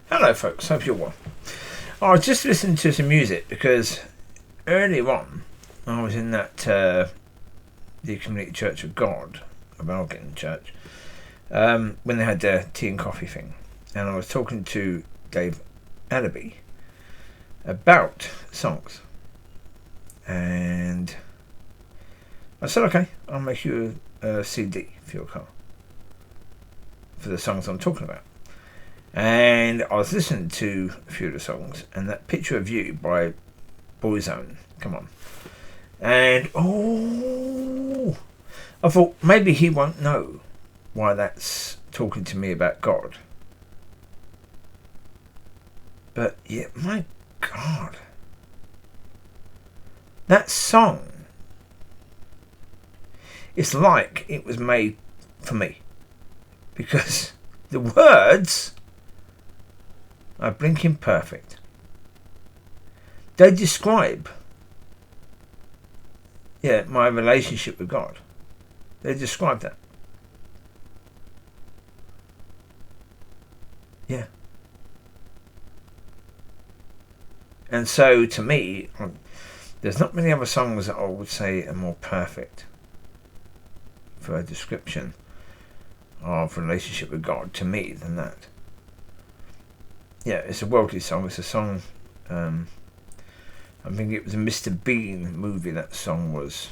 Hello folks, hope you're well. I was just listening to some music because earlier on I was in that the Community Church of God of Algin Church when they had their tea and coffee thing, and I was talking to Dave Allaby about songs, and I said, okay, I'll make you a CD for your car for the songs I'm talking about. And I was listening to a few of the songs, and that Picture of You by Boyzone, come on. And, I thought maybe he won't know why that's talking to me about God. But, yeah, my God. That song, it's like it was made for me. Because the words are blinking perfect. They describe, my relationship with God. They describe that. Yeah. And so, to me, there's not many other songs that I would say are more perfect for a description of relationship with God to me than that. Yeah, it's a worldly song. It's a song, I think it was a Mr. Bean movie that song was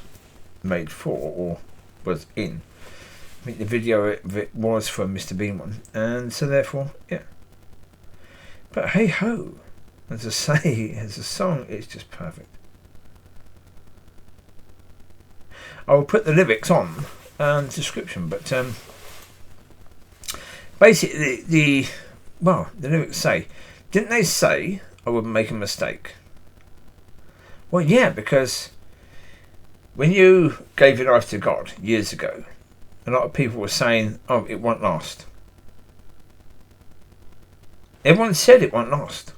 made for, or was in. I think the video of it was for a Mr. Bean one, and so therefore, yeah. But hey ho, as I say, as a song, it's just perfect. I will put the lyrics on the description, but basically the lyrics say, didn't they say I would make a mistake? Well, yeah, because when you gave your life to God years ago, a lot of people were saying, oh, it won't last. Everyone said it won't last.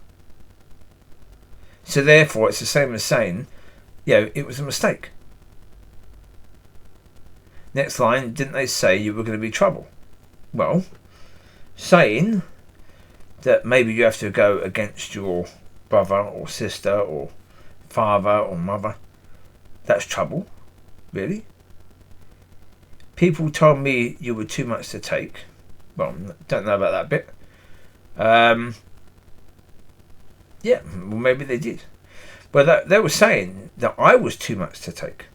So therefore, it's the same as saying, it was a mistake. Next line, didn't they say you were going to be trouble? Well, saying that maybe you have to go against your brother or sister or father or mother, that's trouble, really. People told me you were too much to take. Well, don't know about that bit. Well, maybe they did. But they were saying that I was too much to take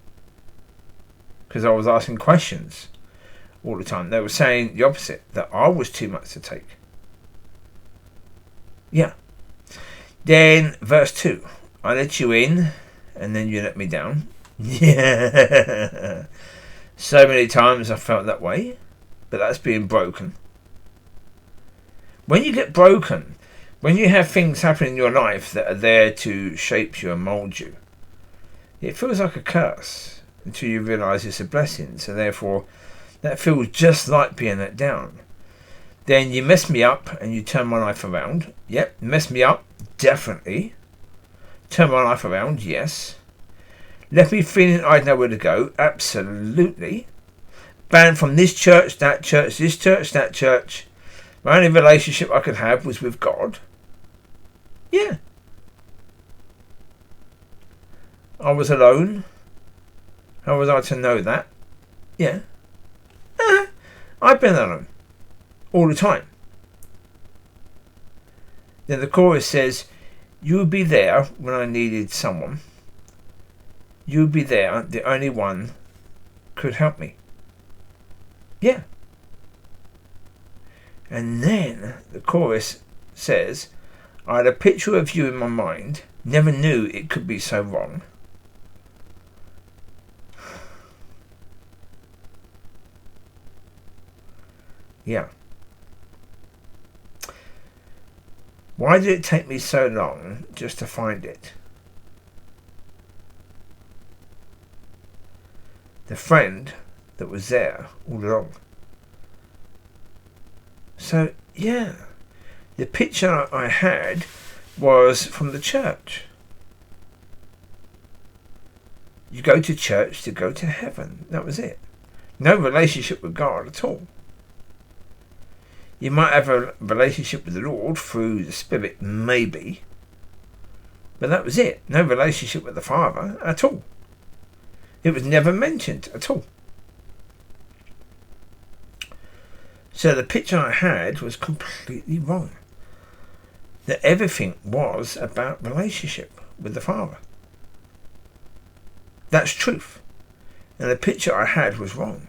because I was asking questions all the time. They were saying the opposite, that I was too much to take. Yeah. Then verse 2. I let you in and then you let me down. Yeah. So many times I felt that way, but that's being broken. When you get broken, when you have things happen in your life that are there to shape you and mould you, it feels like a curse until you realise it's a blessing. So therefore, that feels just like being let down. Then you mess me up and you turn my life around. Yep, mess me up, definitely. Turn my life around, yes. Left me feeling I didn't know where to go, absolutely. Banned from this church, that church, this church, that church. My only relationship I could have was with God. Yeah. I was alone. How was I to know that? Yeah. I've been alone. All the time. Then the chorus says, you would be there when I needed someone. You would be there, the only one could help me. Yeah. And then the chorus says, I had a picture of you in my mind, never knew it could be so wrong. Yeah. Why did it take me so long just to find it? The friend that was there all along. So, yeah, the picture I had was from the church. You go to church to go to heaven. That was it. No relationship with God at all. You might have a relationship with the Lord through the Spirit, maybe. But that was it. No relationship with the Father at all. It was never mentioned at all. So the picture I had was completely wrong. That everything was about relationship with the Father. That's truth. And the picture I had was wrong.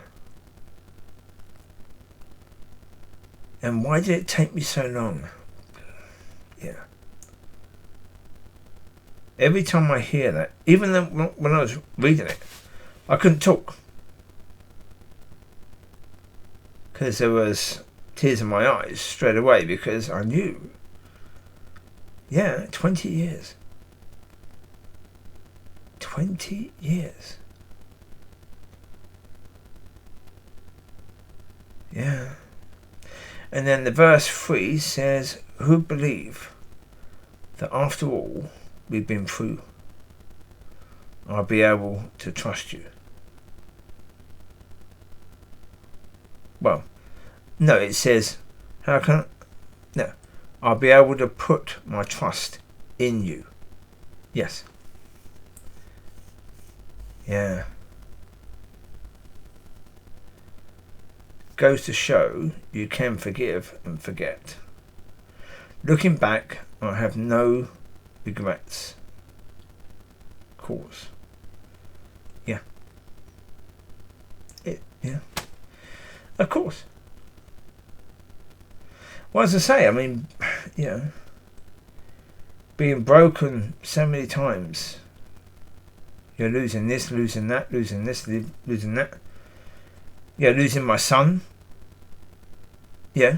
And why did it take me so long? Yeah. Every time I hear that, even when I was reading it, I couldn't talk. Because there was tears in my eyes straight away, because I knew. Yeah, 20 years. 20 years. Yeah. And then the verse 3 says, who believe that after all we've been through, I'll be able to trust you. Well, no, it says, how can I? No, I'll be able to put my trust in you. Yes. Yeah. Goes to show you can forgive and forget. Looking back, I have no regrets. Of course. Yeah. Yeah. Of course. Well, as I say, I mean, you know, being broken so many times. You're losing this, losing that, losing this, losing that. Yeah, losing my son. Yeah.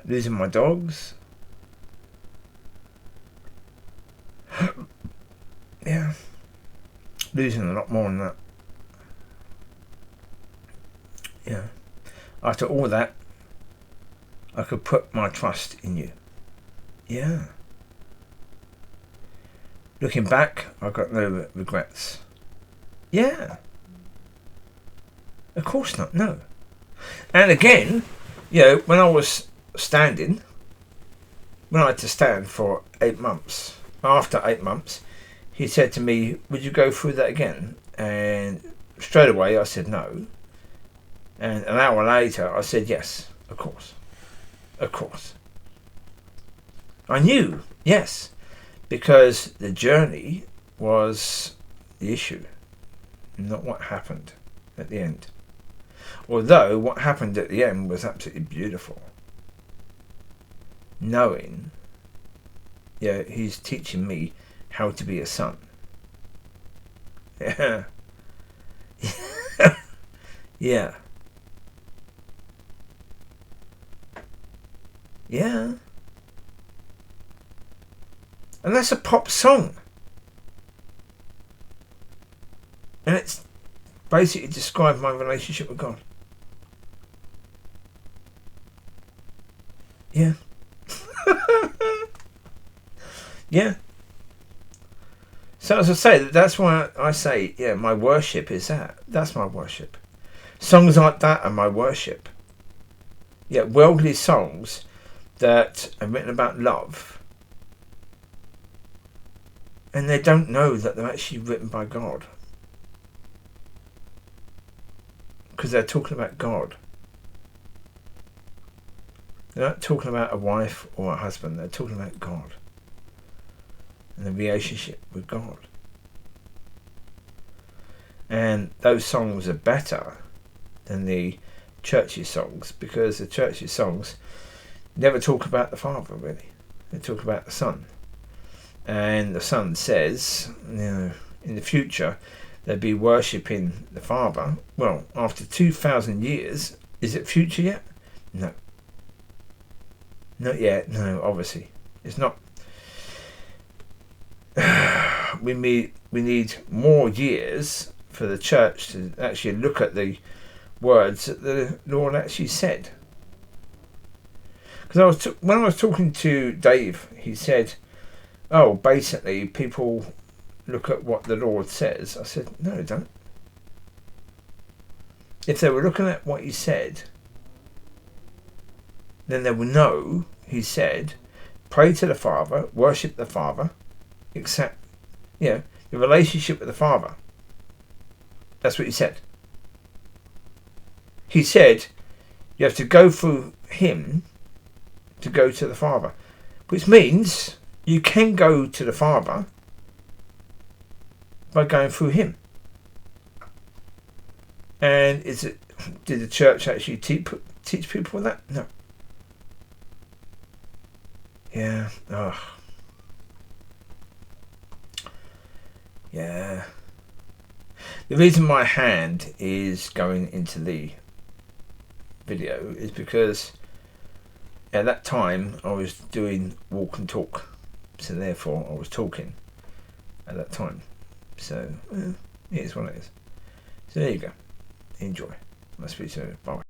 Losing my dogs. Yeah. Losing a lot more than that. Yeah. After all that, I could put my trust in you. Yeah. Looking back, I've got no regrets. Yeah. Of course not, no. And again, you know, when I was standing, when I had to stand for 8 months, after 8 months, he said to me, would you go through that again? And straight away I said no. And an hour later I said yes, of course. Of course. I knew, yes. Because the journey was the issue, not what happened at the end. Although what happened at the end was absolutely beautiful. Knowing, yeah, he's teaching me how to be a son. Yeah. Yeah. Yeah. And that's a pop song. And it's basically described my relationship with God. Yeah. Yeah. So as I say, that's why I say, yeah, my worship is that. That's my worship. Songs like that are my worship. Yeah, worldly songs that are written about love. And they don't know that they're actually written by God. Because they're talking about God. They're not talking about a wife or a husband. They're talking about God. And the relationship with God. And those songs are better than the churchy songs. Because the churchy songs never talk about the Father, really. They talk about the Son. And the Son says, you know, in the future, they'll be worshipping the Father. Well, after 2,000 years, is it future yet? No. Not yet, no, obviously. It's not. We need more years for the church to actually look at the words that the Lord actually said. Because when I was talking to Dave, he said, oh, basically, people look at what the Lord says. I said, no, they don't. if they were looking at what he said, then they will know he said, pray to the Father, worship the Father, accept, the relationship with the Father. That's what he said. He said you have to go through him to go to the Father, which means you can go to the Father by going through him. And did the church actually teach people that? No. Yeah. Oh. Yeah. The reason my hand is going into the video is because at that time I was doing walk and talk, so therefore I was talking at that time. So it is what it is. So there you go. Enjoy. I'll speak to you. Bye.